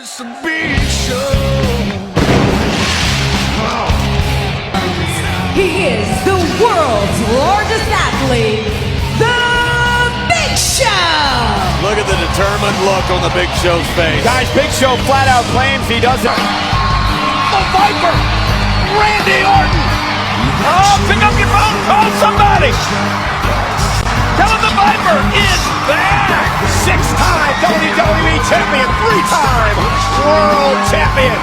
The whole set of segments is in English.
It's a big show. He is the world's largest athlete, The Big Show! Look at the determined look on the Big Show's face. Guys, Big Show flat out claims he doesn't. The Viper! Randy Orton! Oh, pick up your phone, call somebody! Tell him the Viper is back! Six-time WWE champion, three-time world champion.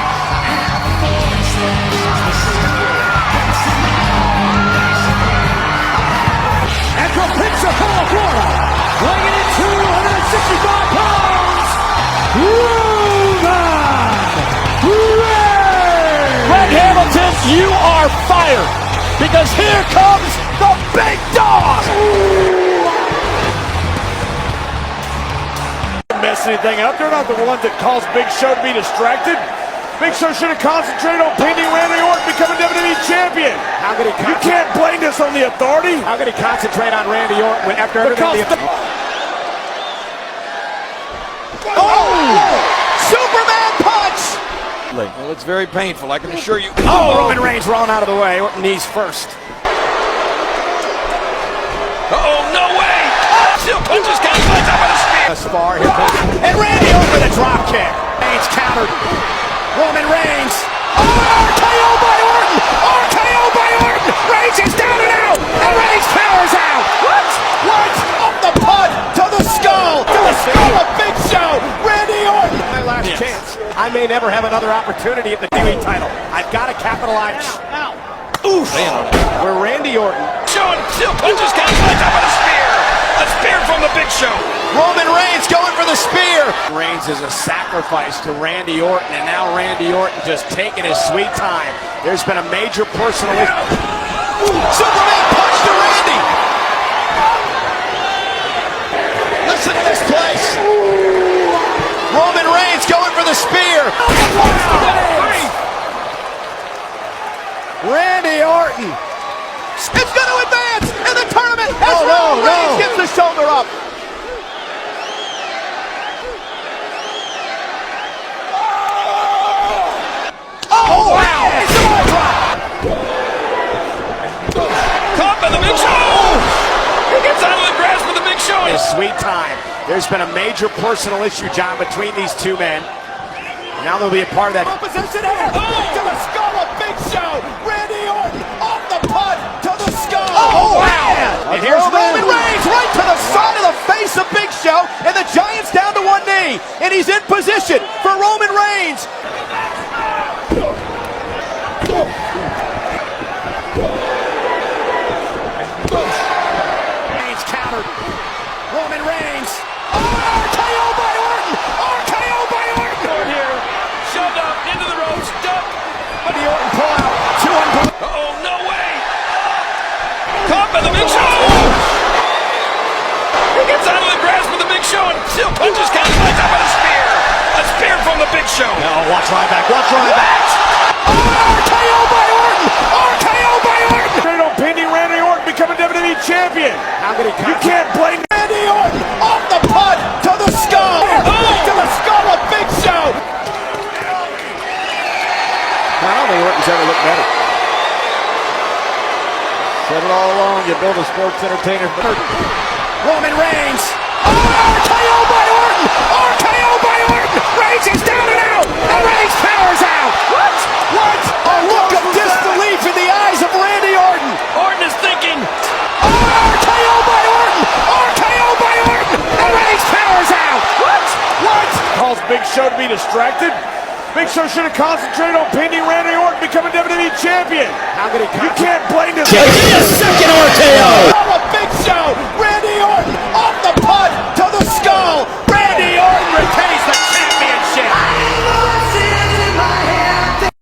And from Pensacola, Florida, weighing in 265 pounds, Greg Hamilton, you are fired! Because here comes the big dog! Mess anything up. They're not the ones that cause Big Show to be distracted. Big Show should have concentrated on pinning Randy Orton becoming WWE champion. How could he You can't blame this on the authority. How could he concentrate on Randy Orton when after everything? Superman punch! Well, it's very painful, I can assure you. Oh, Roman Reigns rolling out of the way. Orton knees first. Oh, no way! Still punches coming to the top of the spear. Spar, here comes, and Randy Orton with a drop kick. Reigns countered. Roman Reigns. Oh, RKO by Orton! RKO by Orton! Reigns is down and out! And Reigns powers out! What? Up the punt to the skull! To the skull of Big Show! Randy Orton! My last chance. I may never have another opportunity at the WWE title. I've got to capitalize. Oof! Where Randy Orton. Showing still punches coming to the top of the spear. A spear from the Big Show. Roman Reigns going for the spear. Reigns is a sacrifice to Randy Orton, and now Randy Orton just taking his sweet time. There's been a major personal Superman punch to Randy. Listen to this place. Roman Reigns going for the spear. Randy Orton. It's going to advance in the tournament. Roman Reigns gets the shoulder up. Oh, wow! Caught by the Big Show! He gets out of the grasp of the Big Show. His sweet time. There's been a major personal issue, John, between these two men. Now they'll be a part of that. Opposition head to the skull of Big Show. Randy Orton off the punt to the skull. Oh, wow! And here's Roman Reigns right to the side of the face of Big Show, and the Giant's down to one knee, and he's in position for Roman Reigns. Reigns countered. Roman Reigns. RKO by Orton! RKO by Orton! Here, shoved up into the ropes, duck. The Orton pull out. Two on. Oh, no way! Caught by the Big Show! He gets out of the grasp of the Big Show and still punches coming to the top of the spear. A spear from the Big Show. No, watch Ryback. Watch Ryback. RKO by Orton! RKO by Orton! Straight on pinning Randy Orton becoming WWE champion. How could he You can't blame Randy Orton off the punt to the skull. To the skull of Big Show. I don't think Orton's ever looked better. Said it all along, you build a sports entertainer. Roman Reigns. RKO by Orton! RKO by Orton! Reigns is down and out! And Reigns powers out! What? A look of disbelief in the eyes of Randy Orton! Orton is thinking. RKO by Orton! RKO by Orton! And Reigns powers out! What? Calls Big Show to be distracted. Big Show should have concentrated on pinning Randy Orton becoming WWE champion. How could he You can't blame this. a second RKO! Big Show!